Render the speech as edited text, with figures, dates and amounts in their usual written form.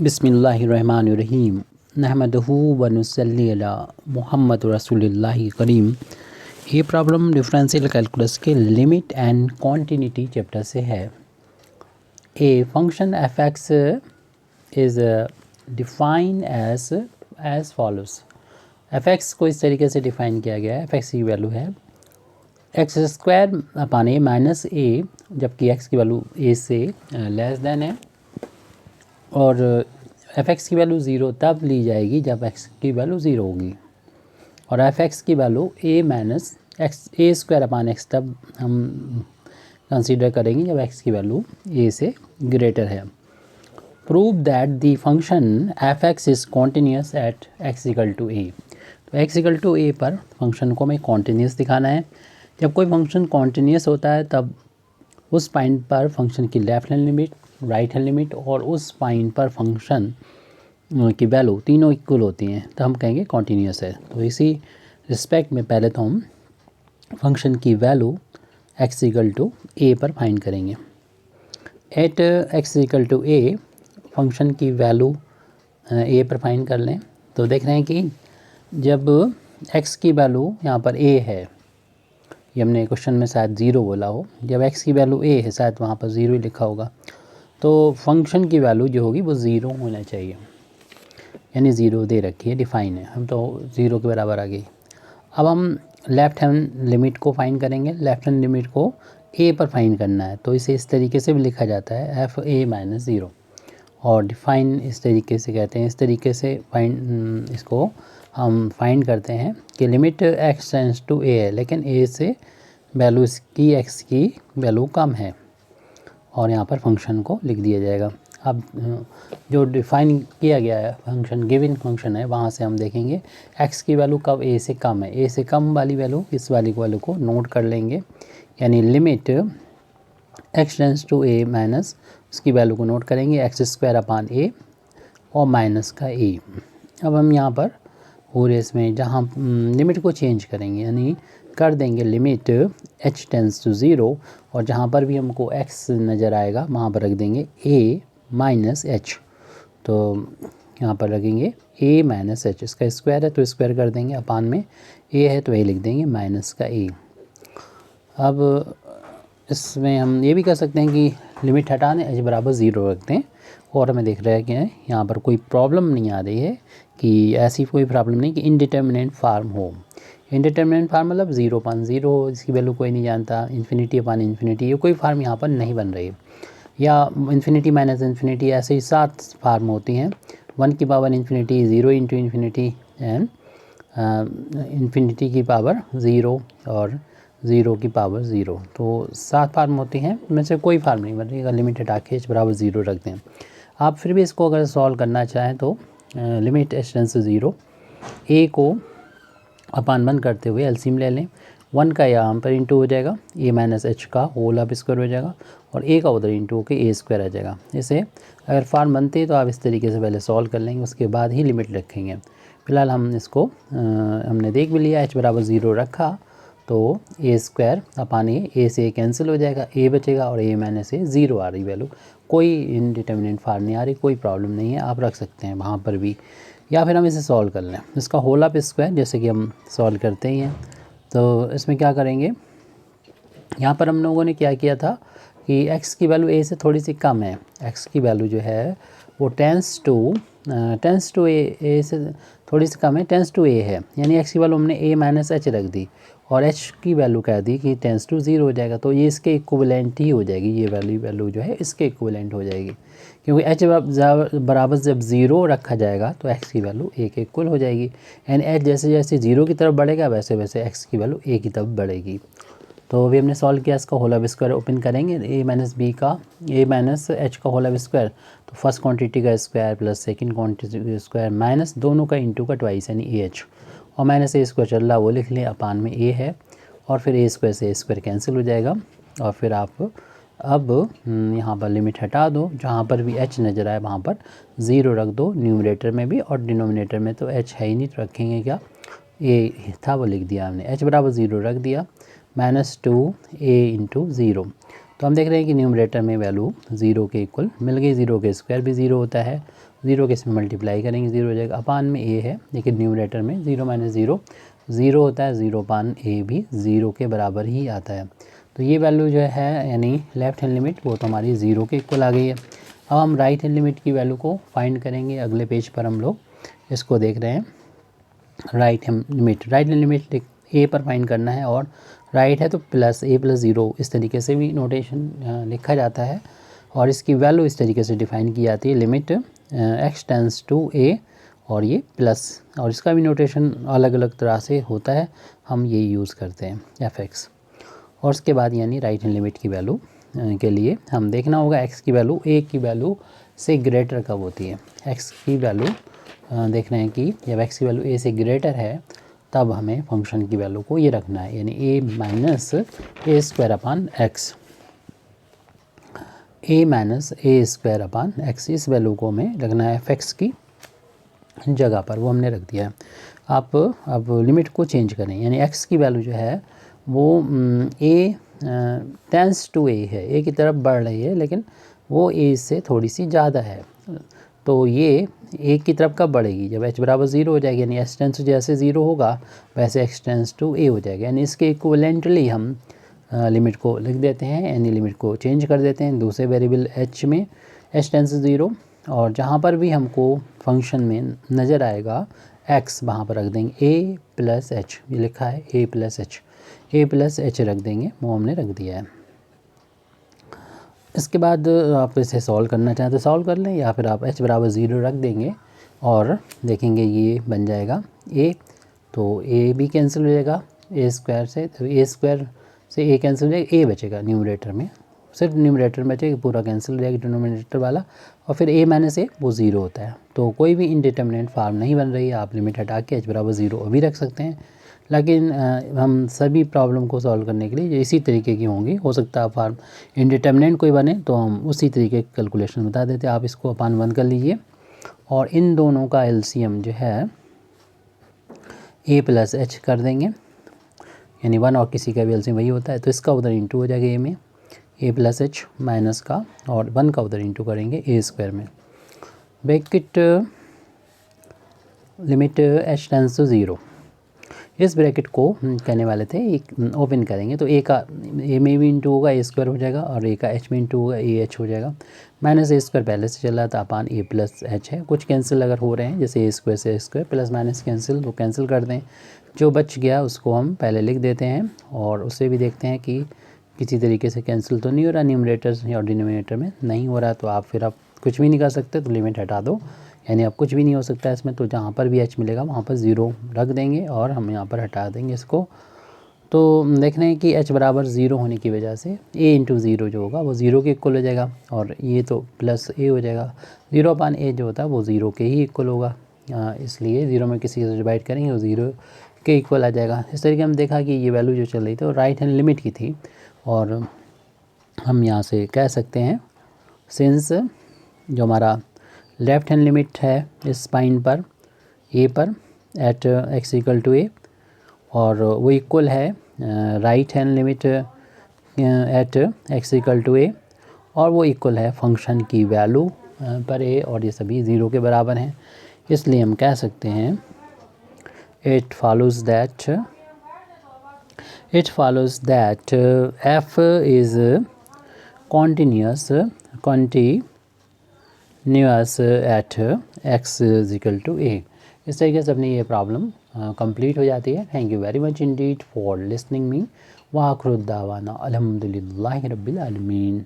बिस्मिल्लाहिर्रहमानिर्रहीम नहमदहू व नुसल्ली अला मुहम्मद रसूलिल्लाहि करीम। ये प्रॉब्लम डिफरेंशियल कैलकुलस के लिमिट एंड कॉन्टिन्यूटी चैप्टर से है। A function F x is define as follows. F x को इस तरीके से डिफ़ाइन किया गया है। एफ एक्स की वैल्यू है x square upon a minus a, जबकि एक्स की वैल्यू ए से लेस देन है। और एफ एक्स की वैल्यू ज़ीरो तब ली जाएगी जब एक्स की वैल्यू ज़ीरो होगी, और एफ एक्स की वैल्यू ए माइनस एक्स ए स्क्वायर अपान एक्स तब हम कंसीडर करेंगे जब एक्स की वैल्यू ए से ग्रेटर है। Prove that the function F x is continuous at x equal to A. तो एक्स इक्वल टू ए पर फंक्शन को हमें कॉन्टीन्यूस दिखाना है। जब कोई फंक्शन कॉन्टीन्यूस होता है तब उस पॉइंट पर फंक्शन की left hand limit, right hand limit और उस पॉइंट पर फंक्शन की वैल्यू तीनों इक्वल होती हैं, तो हम कहेंगे कॉन्टीन्यूस है। तो इसी रिस्पेक्ट में पहले तो हम फंक्शन की value x equal to a पर फाइंड करेंगे। At x equal to a function की वैल्यू ए पर फाइंड कर लें। तो देख रहे हैं कि जब एक्स की वैल्यू यहाँ पर ए है, ये हमने क्वेश्चन में शायद ज़ीरो बोला हो, जब एक्स की वैल्यू ए है शायद वहाँ पर ज़ीरो ही लिखा होगा, तो फंक्शन की वैल्यू जो होगी वो ज़ीरो होना चाहिए, यानी ज़ीरो दे रखी है, डिफ़ाइन है, हम तो ज़ीरो के बराबर आ गई। अब हम लेफ़्ट हैंड लिमिट को फाइंड करेंगे। लेफ़्ट हैंड लिमिट को ए पर फाइंड करना है, तो इसे इस तरीके से भी लिखा जाता है एफ ए माइनस ज़ीरो, और डिफ़ाइन इस तरीके से कहते हैं। इस तरीके से फाइंड इसको हम फाइंड करते हैं कि लिमिट एक्स टेंड्स टू ए है, लेकिन ए से वैल्यू इसकी एक्स की वैल्यू कम है, और यहाँ पर फंक्शन को लिख दिया जाएगा। अब जो डिफ़ाइन किया गया है फंक्शन, गिवन फंक्शन है, वहाँ से हम देखेंगे एक्स की वैल्यू कब ए से कम है। ए से कम वाली वैल्यू इस वाली वैल्यू को नोट कर लेंगे, यानी limit x tends to a minus उसकी वैल्यू को नोट करेंगे एक्स स्क्वायर अपान ए और माइनस का ए। अब हम यहाँ पर पूरे इसमें जहाँ लिमिट को चेंज करेंगे, यानी कर देंगे limit h tends to zero, और जहाँ पर भी हमको एक्स नज़र आएगा वहाँ पर रख देंगे ए माइनस एच। तो यहाँ पर रखेंगे ए माइनस एच, इसका स्क्वायर है तो स्क्वायर कर देंगे, अपान में ए है तो ए लिख देंगे माइनस का ए। अब इसमें हम ये भी कर सकते हैं कि लिमिट हटा दें, एच बराबर ज़ीरो रखते हैं, और हमें देख रहा है कि यहाँ पर कोई प्रॉब्लम नहीं आ रही है, कि ऐसी कोई प्रॉब्लम नहीं कि इनडिटर्मिनेंट फार्म हो। इनडिटर्मिनेंट फार्म मतलब ज़ीरो अपान ज़ीरो, इसकी वैल्यू कोई नहीं जानता, इन्फिनिटी अपान इन्फिनिटी, ये कोई फार्म यहाँ पर नहीं बन रही, या इन्फिनिटी माइनस इन्फिनिटी, ऐसे ही 7 फार्म होती हैं। 1 की power infinity, 0 into infinity and infinity की पावर 0 और 0 की पावर 0, तो 7 फार्म होती हैं, इनमें से कोई फार्म नहीं बन रही। अगर लिमिट हटा के एच बराबर 0 रख दें, आप फिर भी इसको अगर सॉल्व करना चाहें तो लिमिट एच टेंड्स टू 0, ए को अपान 1 करते हुए एलसीएम ले लें। 1 का यहाँ पर इंटू हो जाएगा, ए माइनस एच का होल आप स्क्वायर हो जाएगा, और ए का उधर इंटू होकर ए स्क्वायर आ जाएगा। इसे अगर फार्म बनते तो आप इस तरीके से पहले सॉल्व कर लेंगे, उसके बाद ही लिमिट रखेंगे। फिलहाल हम इसको हमने देख भी लिया, एच बराबर 0 रखा तो ए स्क्वायर अपान ए से ए कैंसिल हो जाएगा, ए बचेगा, और ए माइनस ए 0 आ रही वैल्यू, कोई इनडिटर्मिनेंट फार्म नहीं आ रही, कोई प्रॉब्लम नहीं है, आप रख सकते हैं वहाँ पर भी। या फिर हम इसे सॉल्व कर लें, इसका होल अप स्क्वायर जैसे कि हम सॉल्व करते ही हैं। तो इसमें क्या करेंगे, यहाँ पर हम लोगों ने क्या किया था कि x की वैल्यू a से थोड़ी सी कम है, x की वैल्यू जो है वो टेंस टू ए से थोड़ी सी कम है, टेंस टू a है, यानी x की वैल्यू हमने a माइनस एच रख दी, और h की वैल्यू कह दी कि टेंस टू 0 हो जाएगा, तो ये इसके इक्विवेलेंट ही हो जाएगी, ये वैल्यू जो है इसके इक्विवेलेंट हो जाएगी, क्योंकि h बराबर जब 0 रखा जाएगा तो x की वैल्यू a के इक्वल हो जाएगी, एंड h जैसे जैसे 0 की तरफ बढ़ेगा वैसे वैसे x की वैल्यू a की तरफ बढ़ेगी। तो अभी हमने सॉल्व किया, इसका होल स्क्वायर ओपन करेंगे, ए माइनस बी का ए माइनस एच का होल स्क्वायर, तो फर्स्ट क्वांटिटी का स्क्वायर प्लस सेकंड क्वांटिटी का स्क्वायर माइनस दोनों का इंटू का ट्वाइस, यानी ए एच, और माइनस ए स्क्वायर चल रहा वो लिख लें, अपान में ए है, और फिर ए स्क्वायर से ए स्क्वायर कैंसिल हो जाएगा, और फिर आप अब यहाँ पर लिमिट हटा दो, जहाँ पर भी h नज़र आए वहाँ पर 0 रख दो, न्यूमरेटर में भी और डिनोमिनेटर में तो h है ही नहीं, तो रखेंगे क्या, a था वो लिख दिया हमने, h बराबर 0 रख दिया, -2a इंटू 0, तो हम देख रहे हैं कि न्यूमरेटर में वैल्यू 0 के इक्वल मिल गई, 0 के स्क्वायर भी 0 होता है, ज़ीरो के इसमें मल्टीप्लाई करेंगे, ज़ीरो हो जाएगा, अपान में ए है लेकिन न्यूमरेटर में ज़ीरो माइनस ज़ीरो ज़ीरो होता है, ज़ीरो अपान ए भी ज़ीरो के बराबर ही आता है। तो ये वैल्यू जो है यानी लेफ़्ट हैंड लिमिट वो तो हमारी ज़ीरो के इक्वल आ गई है। अब हम राइट हैंड लिमिट की वैल्यू को फाइंड करेंगे। अगले पेज पर हम लोग इसको देख रहे हैं। राइट हैंड लिमिट ए पर फाइंड करना है और राइट है तो प्लस ए प्लस ज़ीरो इस तरीके से भी नोटेशन लिखा जाता है और इसकी वैल्यू इस तरीके से डिफ़ाइन की जाती है, limit x tense to A और ये प्लस, और इसका भी नोटेशन अलग अलग तरह से होता है, हम ये यूज़ करते हैं एफ एक्स। और उसके बाद यानी राइट हैंड लिमिट की वैल्यू के लिए हम देखना होगा एक्स की वैल्यू ए की वैल्यू से ग्रेटर कब होती है। एक्स की वैल्यू देख रहे हैं कि जब एक्स की वैल्यू ए से ग्रेटर है तब हमें फंक्शन की वैल्यू को ये रखना है, यानी ए माइनस ए स्क्वायर अपान एक्स, ए माइनस ए स्क्वायर अपान एक्स, इस वैल्यू को हमें रखना है एफ एक्स की जगह पर, वो हमने रख दिया है। आप अब लिमिट को चेंज करें, यानी एक्स की वैल्यू जो है वो ए टेंस टू ए है, ए की तरफ बढ़ रही है लेकिन वो ए से थोड़ी सी ज़्यादा है, तो ये ए की तरफ कब बढ़ेगी, जब एच बराबर ज़ीरो हो जाएगी, यानी एच टेंस जैसे ज़ीरो होगा वैसे एक्स टेंस टू ए हो जाएगा, यानी इसके इक्विवेलेंटली हम लिमिट को लिख देते हैं, यानी लिमिट को चेंज कर देते हैं दूसरे वेरिएबल एच में, एच टेंस ज़ीरो, और जहाँ पर भी हमको फंक्शन में नज़र आएगा एक्स वहाँ पर रख देंगे ए प्लस एच, ये लिखा है ए प्लस एच रख देंगे, वो हमने रख दिया है। इसके बाद आप इसे सॉल्व करना चाहें तो सॉल्व कर लें, या फिर आप h बराबर ज़ीरो रख देंगे और देखेंगे ये बन जाएगा a, तो a भी कैंसिल हो जाएगा ए स्क्वायर से, तो ए स्क्वायर से a कैंसिल हो जाएगा, a बचेगा न्यूमरेटर में, सिर्फ न्यूमरेटर में बचेगा, पूरा कैंसिल हो जाएगा डिनोमिनेटर वाला, और फिर a माइनस ए वो ज़ीरो होता है, तो कोई भी इनडिटर्मिनेट फार्म नहीं बन रही है। आप लिमिट हटा के h बराबर ज़ीरो भी रख सकते हैं, लेकिन हम सभी प्रॉब्लम को सॉल्व करने के लिए इसी तरीके की होंगी, हो सकता है फार्म इंडिटर्मिनेंट कोई बने तो हम उसी तरीके की कैलकुलेशन बता देते हैं। आप इसको अपान 1 कर लीजिए और इन दोनों का एलसीएम जो है ए प्लस एच कर देंगे, यानी 1 और किसी का भी एलसीएम वही होता है, तो इसका उधर इंटू हो जाएगा ए में, ए प्लस एच माइनस का, और 1 का उधर इंटू करेंगे ए स्क्वायर में, bracket limit h tends to zero, इस ब्रैकेट को कहने वाले थे एक ओपन करेंगे तो ए का ए में भी इंटू होगा ए स्क्वायर हो जाएगा, और ए का एच में इंटू होगा ए एच हो जाएगा, माइनस ए स्क्वायर पहले से चल रहा था अपान ए प्लस एच है, कुछ कैंसिल अगर हो रहे हैं जैसे ए स्क्वायर से ए स्क्वायर प्लस माइनस कैंसिल, तो कैंसिल कर दें, जो बच गया उसको हम पहले लिख देते हैं और उससे भी देखते हैं कि किसी तरीके से कैंसिल तो नहीं हो रहा, न्यूमरेटर और डिनोमिनेटर में नहीं हो रहा, तो आप फिर आप कुछ भी नहीं कर सकते, तो लिमिट हटा दो, यानी अब कुछ भी नहीं हो सकता है इसमें, तो जहाँ पर भी h मिलेगा वहाँ पर ज़ीरो रख देंगे और हम यहाँ पर हटा देंगे इसको। तो देख रहे हैं कि h बराबर ज़ीरो होने की वजह से a इंटू ज़ीरो जो होगा वो ज़ीरो के इक्वल हो जाएगा, और ये तो प्लस a हो जाएगा, ज़ीरो अपान a जो होता है वो ज़ीरो के ही इक्वल होगा, इसलिए ज़ीरो में किसी से डिवाइड करेंगे वो ज़ीरो के इक्वल आ जाएगा। इस तरीके हम देखा कि ये वैल्यू जो चल रही थी वो राइट हैंड लिमिट की थी, और हम यहाँ से कह सकते हैं सिंस जो हमारा लेफ़्ट हैंड लिमिट है इस पॉइंट पर ए पर at x equal to A, और वो इक्वल है right hand limit at x equal to A, और वो इक्वल है फंक्शन की वैल्यू पर ए, और ये सभी ज़ीरो के बराबर हैं, इसलिए हम कह सकते हैं it follows that F is continuous at x is equal to a। इस तरीके से अपनी ये प्रॉब्लम कंप्लीट हो जाती है। Thank you very much Indeed for listening me, व आखिर दावाना अल्हम्दुलिल्लाहि रब्बिल आलमीन।